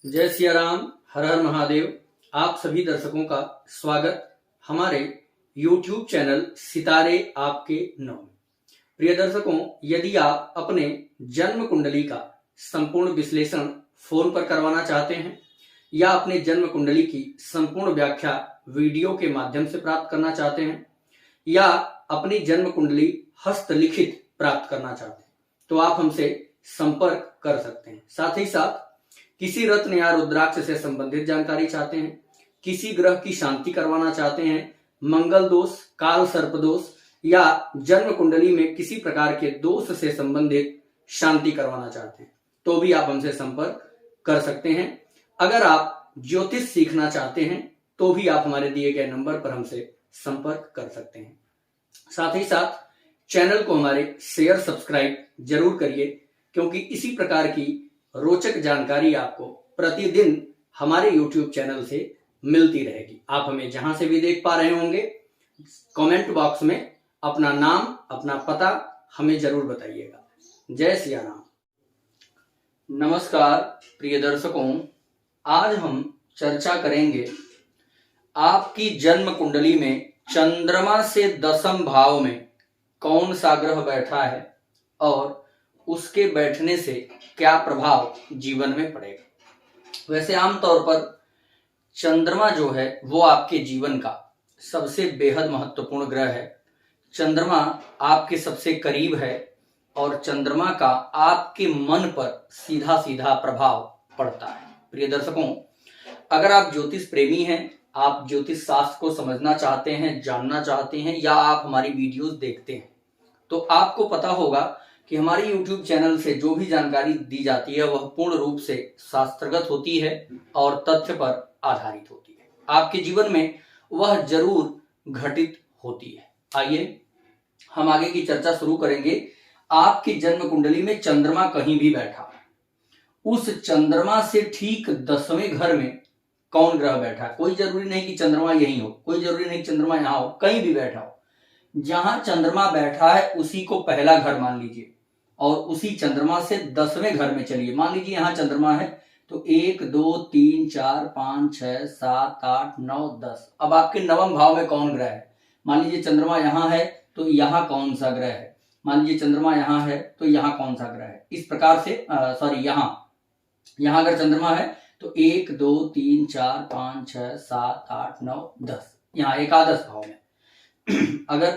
जय सिया राम, हर हर महादेव। आप सभी दर्शकों का स्वागत हमारे YouTube चैनल सितारे आपके नाम में। प्रिय दर्शकों, यदि आप अपने जन्म कुंडली का संपूर्ण विश्लेषण फोन पर करवाना चाहते हैं या अपने जन्म कुंडली की संपूर्ण व्याख्या वीडियो के माध्यम से प्राप्त करना चाहते हैं या अपनी जन्म कुंडली हस्तलिखित प्राप्त करना चाहते हैं तो आप हमसे संपर्क कर सकते हैं। साथ ही साथ किसी रत्न या रुद्राक्ष से संबंधित जानकारी चाहते हैं, किसी ग्रह की शांति करवाना चाहते हैं, मंगल दोष, काल सर्प दोष या जन्म कुंडली में किसी प्रकार के दोष से संबंधित शांति करवाना चाहते हैं तो भी आप हमसे संपर्क कर सकते हैं। अगर आप ज्योतिष सीखना चाहते हैं तो भी आप हमारे दिए गए नंबर पर हमसे संपर्क कर सकते हैं। साथ ही साथ चैनल को हमारे शेयर सब्सक्राइब जरूर करिए, क्योंकि इसी प्रकार की रोचक जानकारी आपको प्रतिदिन हमारे YouTube चैनल से मिलती रहेगी। आप हमें जहां से भी देख पा रहे होंगे, कमेंट बॉक्स में अपना नाम, अपना पता हमें जरूर बताइएगा। जय सिया राम। नमस्कार प्रिय दर्शकों, आज हम चर्चा करेंगे आपकी जन्म कुंडली में चंद्रमा से 10वें भाव में कौन सा ग्रह बैठा है और उसके बैठने से क्या प्रभाव जीवन में पड़ेगा। वैसे आमतौर पर चंद्रमा जो है वो आपके जीवन का सबसे बेहद महत्वपूर्ण ग्रह है। चंद्रमा आपके सबसे करीब है और चंद्रमा का आपके मन पर सीधा सीधा प्रभाव पड़ता है। प्रिय दर्शकों, अगर आप ज्योतिष प्रेमी हैं, आप ज्योतिष शास्त्र को समझना चाहते हैं, जानना चाहते हैं या आप हमारी वीडियोस देखते हैं तो आपको पता होगा कि हमारे YouTube चैनल से जो भी जानकारी दी जाती है वह पूर्ण रूप से शास्त्रगत होती है और तथ्य पर आधारित होती है। आपके जीवन में वह जरूर घटित होती है। आइए हम आगे की चर्चा शुरू करेंगे। आपकी जन्म कुंडली में चंद्रमा कहीं भी बैठा, उस चंद्रमा से ठीक 10वें घर में कौन ग्रह बैठा है। कोई जरूरी नहीं कि चंद्रमा यही हो, कोई जरूरी नहीं चंद्रमा यहां हो, कहीं भी बैठा हो। जहां चंद्रमा बैठा है उसी को पहला घर मान लीजिए और उसी चंद्रमा से 10वें घर में चलिए। मान लीजिए यहां चंद्रमा है तो 1 2 3 4 5 6 7 8 9 10। अब आपके 9वें भाव में कौन ग्रह है। मान लीजिए चंद्रमा यहां है तो यहां कौन सा ग्रह है। मान लीजिए चंद्रमा यहां है तो यहां कौन सा ग्रह है। इस प्रकार से यहां अगर चंद्रमा है तो 1 2 3 4 5 6 7 8 9 10 यहां एकादश भाव में। अगर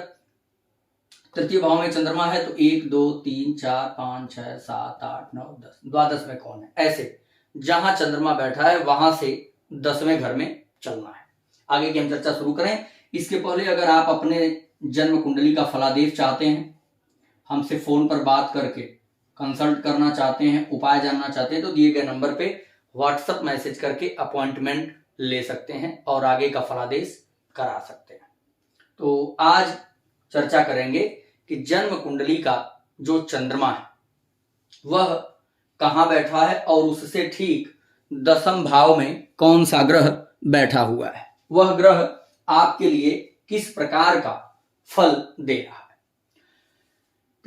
तृतीय भाव में चंद्रमा है तो 1 2 3 4 5 6 7 8 9 10 द्वादश में कौन है। ऐसे जहां चंद्रमा बैठा है वहां से 10वें घर में चलना है। आगे की हम चर्चा शुरू करें। इसके पहले अगर आप अपने जन्म कुंडली का फलादेश चाहते हैं, हमसे फोन पर बात करके कंसल्ट करना चाहते हैं, उपाय जानना चाहते हैं तो दिए गए नंबर पे व्हाट्सएप मैसेज करके अपॉइंटमेंट ले सकते हैं और आगे का फलादेश करा सकते हैं। तो आज चर्चा करेंगे कि जन्म कुंडली का जो चंद्रमा है वह कहां बैठा है और उससे ठीक 10वें भाव में कौन सा ग्रह बैठा हुआ है। वह ग्रह आपके लिए किस प्रकार का फल दे रहा है।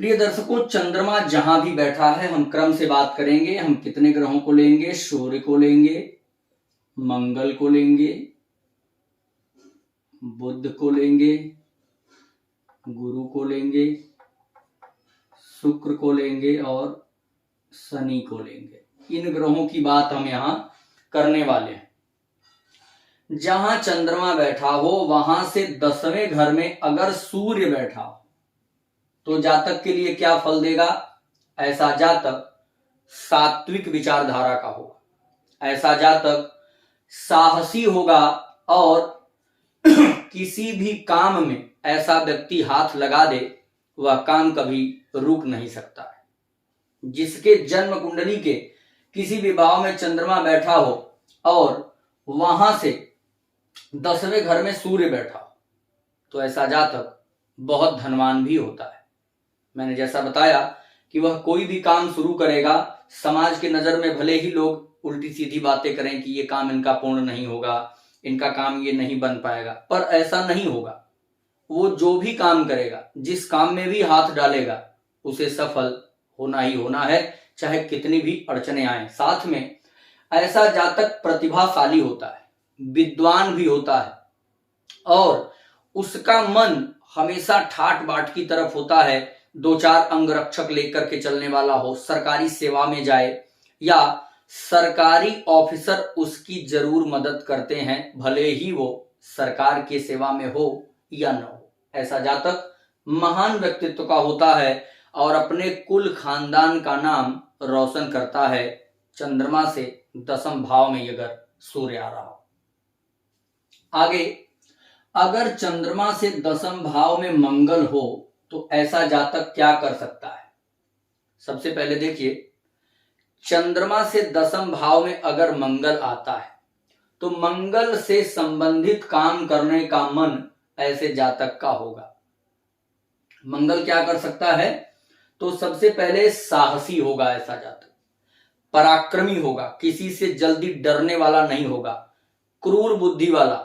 प्रिय दर्शकों, चंद्रमा जहां भी बैठा है, हम क्रम से बात करेंगे। हम कितने ग्रहों को लेंगे। सूर्य को लेंगे, मंगल को लेंगे, बुध को लेंगे, गुरु को लेंगे, शुक्र को लेंगे और शनि को लेंगे। इन ग्रहों की बात हम यहां करने वाले हैं। जहां चंद्रमा बैठा हो वहां से 10वें घर में अगर सूर्य बैठा हो तो जातक के लिए क्या फल देगा। ऐसा जातक सात्विक विचारधारा का होगा, ऐसा जातक साहसी होगा और किसी भी काम में ऐसा व्यक्ति हाथ लगा दे वह काम कभी रुक नहीं सकता है। जिसके जन्म कुंडली के किसी भी भाव में चंद्रमा बैठा हो और वहां से 10वें घर में सूर्य बैठा हो तो ऐसा जातक बहुत धनवान भी होता है। मैंने जैसा बताया कि वह कोई भी काम शुरू करेगा, समाज के नजर में भले ही लोग उल्टी सीधी बातें करें कि ये काम इनका पूर्ण नहीं होगा, इनका काम ये नहीं बन पाएगा, पर ऐसा नहीं होगा। वो जो भी काम करेगा, जिस काम में भी हाथ डालेगा उसे सफल होना ही होना है, चाहे कितनी भी अड़चने आए। साथ में ऐसा जातक प्रतिभाशाली होता है, विद्वान भी होता है और उसका मन हमेशा ठाट बाट की तरफ होता है। दो चार अंगरक्षक लेकर के चलने वाला हो, सरकारी सेवा में जाए या सरकारी ऑफिसर उसकी जरूर मदद करते हैं, भले ही वो सरकार की सेवा में हो या न हो। ऐसा जातक महान व्यक्तित्व का होता है और अपने कुल खानदान का नाम रोशन करता है। चंद्रमा से 10वें भाव में अगर सूर्य आ रहा हो। आगे, अगर चंद्रमा से 10वें भाव में मंगल हो तो ऐसा जातक क्या कर सकता है? सबसे पहले देखिए, चंद्रमा से 10वें भाव में अगर मंगल आता है तो मंगल से संबंधित काम करने का मन ऐसे जातक का होगा। मंगल क्या कर सकता है? तो सबसे पहले साहसी होगा ऐसा जातक, पराक्रमी होगा, किसी से जल्दी डरने वाला नहीं होगा, क्रूर बुद्धि वाला,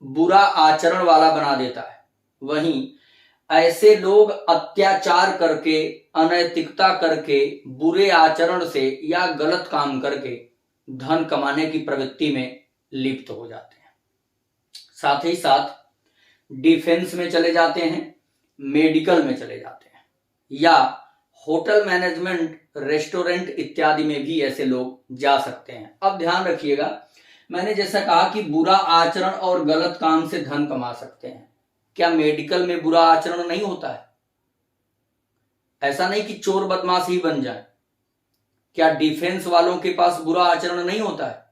बुरा आचरण वाला बना देता है। वहीं ऐसे लोग अत्याचार करके, अनैतिकता करके, बुरे आचरण से या गलत काम करके धन कमाने की प्रवृत्ति में लिप्त हो जाते हैं। साथ ही साथ डिफेंस में चले जाते हैं, मेडिकल में चले जाते हैं या होटल मैनेजमेंट, रेस्टोरेंट इत्यादि में भी ऐसे लोग जा सकते हैं। अब ध्यान रखिएगा, मैंने जैसा कहा कि बुरा आचरण और गलत काम से धन कमा सकते हैं। क्या मेडिकल में बुरा आचरण नहीं होता है? ऐसा नहीं कि चोर बदमाश ही बन जाए। क्या डिफेंस वालों के पास बुरा आचरण नहीं होता है?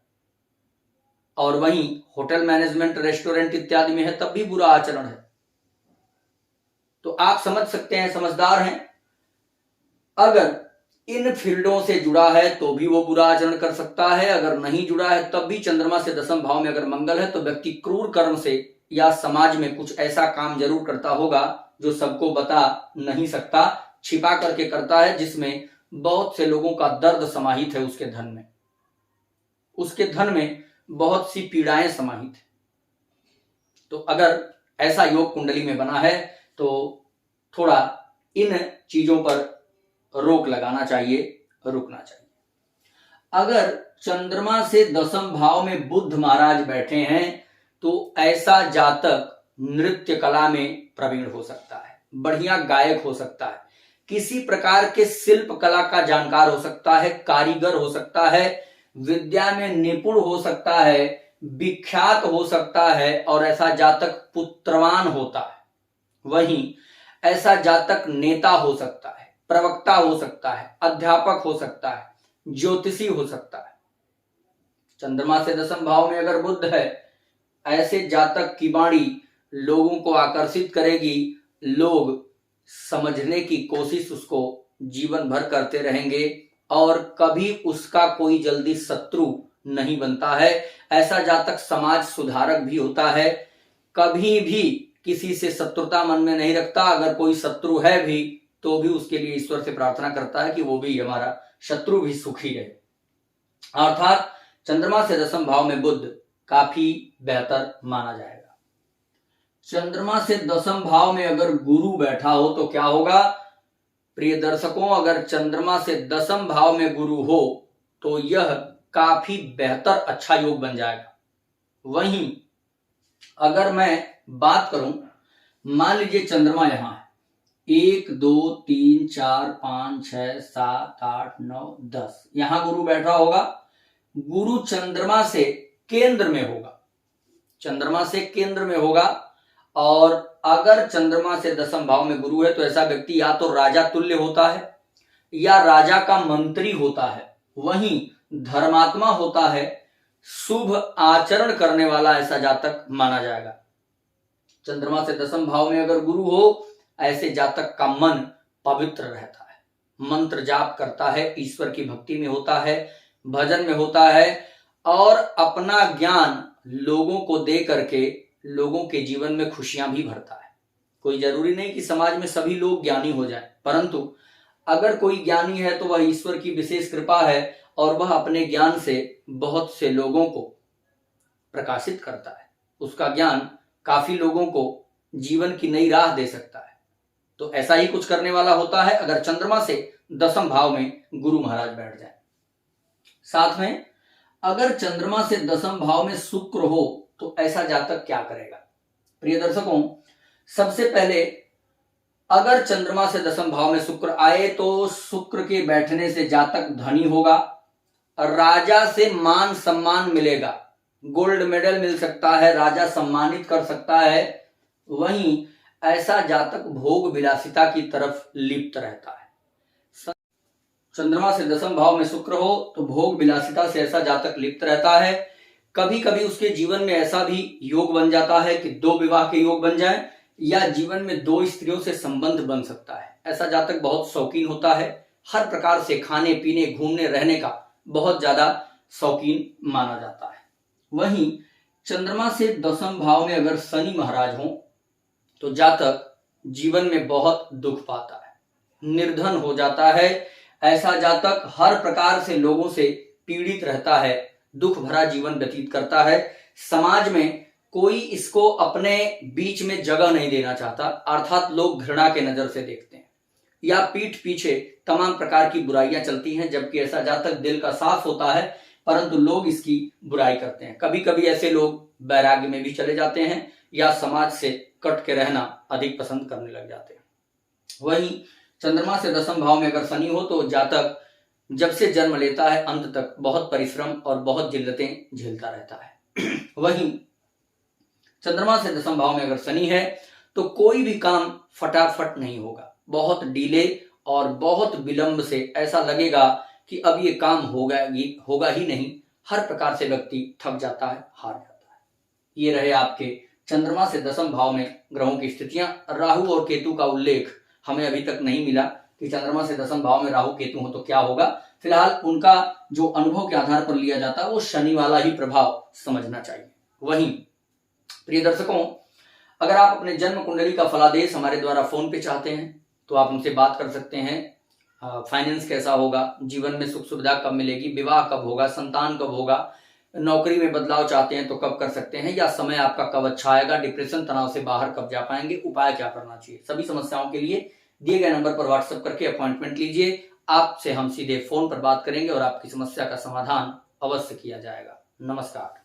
और वहीं होटल मैनेजमेंट, रेस्टोरेंट इत्यादि में है तब भी बुरा आचरण है। तो आप समझ सकते हैं, समझदार हैं। अगर इन फील्डों से जुड़ा है तो भी वो बुरा आचरण कर सकता है, अगर नहीं जुड़ा है तब भी चंद्रमा से 10वें भाव में अगर मंगल है तो व्यक्ति क्रूर कर्म से या समाज में कुछ ऐसा काम जरूर करता होगा जो सबको बता नहीं सकता, छिपा करके करता है, जिसमें बहुत से लोगों का दर्द समाहित है। उसके धन में बहुत सी पीड़ाएं समाहित है। तो अगर ऐसा योग कुंडली में बना है तो थोड़ा इन चीजों पर रोक लगाना चाहिए, रुकना चाहिए। अगर चंद्रमा से 10वें भाव में बुध महाराज बैठे हैं तो ऐसा जातक नृत्य कला में प्रवीण हो सकता है, बढ़िया गायक हो सकता है, किसी प्रकार के शिल्प कला का जानकार हो सकता है, कारीगर हो सकता है, विद्या में निपुण हो सकता है, विख्यात हो सकता है और ऐसा जातक पुत्रवान होता है। वहीं ऐसा जातक नेता हो सकता है, प्रवक्ता हो सकता है, अध्यापक हो सकता है, ज्योतिषी हो सकता है। चंद्रमा से 10वें भाव में अगर बुध है, ऐसे जातक की वाणी लोगों को आकर्षित करेगी, लोग समझने की कोशिश उसको जीवन भर करते रहेंगे और कभी उसका कोई जल्दी शत्रु नहीं बनता है। ऐसा जातक समाज सुधारक भी होता है, कभी भी किसी से शत्रुता मन में नहीं रखता। अगर कोई शत्रु है भी तो भी उसके लिए ईश्वर से प्रार्थना करता है कि वो भी, हमारा शत्रु भी सुखी रहे। अर्थात चंद्रमा से 10वें भाव में बुध काफी बेहतर माना जाएगा। चंद्रमा से 10वें भाव में अगर गुरु बैठा हो तो क्या होगा? प्रिय दर्शकों, अगर चंद्रमा से 10वें भाव में गुरु हो तो यह काफी बेहतर अच्छा योग बन जाएगा। वहीं अगर मैं बात करूं, मान लीजिए चंद्रमा यहां है, 1 2 3 4 5 6 7 8 9 10, यहां गुरु बैठा होगा। गुरु चंद्रमा से केंद्र में होगा, चंद्रमा से केंद्र में होगा। और अगर चंद्रमा से 10वें भाव में गुरु है तो ऐसा व्यक्ति या तो राजा तुल्य होता है या राजा का मंत्री होता है, वहीं धर्मात्मा होता है, शुभ आचरण करने वाला ऐसा जातक माना जाएगा। चंद्रमा से 10वें भाव में अगर गुरु हो, ऐसे जातक का मन पवित्र रहता है, मंत्र जाप करता है, ईश्वर की भक्ति में होता है, भजन में होता है और अपना ज्ञान लोगों को दे करके लोगों के जीवन में खुशियां भी भरता है। कोई जरूरी नहीं कि समाज में सभी लोग ज्ञानी हो जाएं, परंतु अगर कोई ज्ञानी है तो वह ईश्वर की विशेष कृपा है और वह अपने ज्ञान से बहुत से लोगों को प्रकाशित करता है। उसका ज्ञान काफी लोगों को जीवन की नई राह दे सकता है। तो ऐसा ही कुछ करने वाला होता है अगर चंद्रमा से 10वें भाव में गुरु महाराज बैठ जाए। साथ में अगर चंद्रमा से दसम भाव में शुक्र हो तो ऐसा जातक क्या करेगा। प्रिय दर्शकों, सबसे पहले अगर चंद्रमा से दसम भाव में शुक्र आए तो शुक्र के बैठने से जातक धनी होगा, राजा से मान सम्मान मिलेगा, गोल्ड मेडल मिल सकता है, राजा सम्मानित कर सकता है। वहीं ऐसा जातक भोग विलासिता की तरफ लिप्त रहता है। चंद्रमा से दसम भाव में शुक्र हो तो भोग विलासिता से ऐसा जातक लिप्त रहता है। कभी कभी उसके जीवन में ऐसा भी योग बन जाता है कि 2 विवाह के योग बन जाएं, या जीवन में 2 स्त्रियों से संबंध बन सकता है। ऐसा जातक बहुत शौकीन होता है, हर प्रकार से खाने पीने घूमने रहने का बहुत ज्यादा शौकीन माना जाता है। वहीं चंद्रमा से दसम भाव में अगर शनि महाराज हो तो जातक जीवन में बहुत दुख पाता है, निर्धन हो जाता है। ऐसा जातक हर प्रकार से लोगों से पीड़ित रहता है, दुख भरा जीवन व्यतीत करता है। समाज में कोई इसको अपने बीच में जगह नहीं देना चाहता, अर्थात लोग घृणा के नजर से देखते हैं या पीठ पीछे तमाम प्रकार की बुराइयां चलती हैं। जबकि ऐसा जातक दिल का साफ होता है परंतु लोग इसकी बुराई करते हैं। कभी कभी ऐसे लोग वैराग्य में भी चले जाते हैं या समाज से कट के रहना अधिक पसंद करने लग जाते हैं। वहीं चंद्रमा से दसम भाव में अगर शनि हो तो जातक जब से जन्म लेता है अंत तक बहुत परिश्रम और बहुत जिल्लतें झेलता रहता है। वहीं चंद्रमा से दसम भाव में अगर शनि है तो कोई भी काम फटाफट नहीं होगा, बहुत डिले और बहुत विलंब से ऐसा लगेगा कि अब ये काम होगा ही नहीं। हर प्रकार से व्यक्ति थक जाता है, हार जाता है। ये रहे आपके चंद्रमा से दसम भाव में ग्रहों की स्थितियां। राहु और केतु का उल्लेख हमें अभी तक नहीं मिला कि चंद्रमा से दसम भाव में राहु केतु हो तो क्या होगा। फिलहाल उनका जो अनुभव के आधार पर लिया जाता है वो शनि वाला ही प्रभाव समझना चाहिए। वहीं प्रिय दर्शकों, अगर आप अपने जन्म कुंडली का फलादेश हमारे द्वारा फोन पे चाहते हैं तो आप हमसे बात कर सकते हैं। फाइनेंस कैसा होगा, जीवन में सुख सुविधा कब मिलेगी, विवाह कब होगा, संतान कब होगा, नौकरी में बदलाव चाहते हैं तो कब कर सकते हैं, या समय आपका कब अच्छा आएगा, डिप्रेशन तनाव से बाहर कब जा पाएंगे, उपाय क्या करना चाहिए, सभी समस्याओं के लिए दिए गए नंबर पर व्हाट्सएप करके अपॉइंटमेंट लीजिए। आपसे हम सीधे फोन पर बात करेंगे और आपकी समस्या का समाधान अवश्य किया जाएगा। नमस्कार।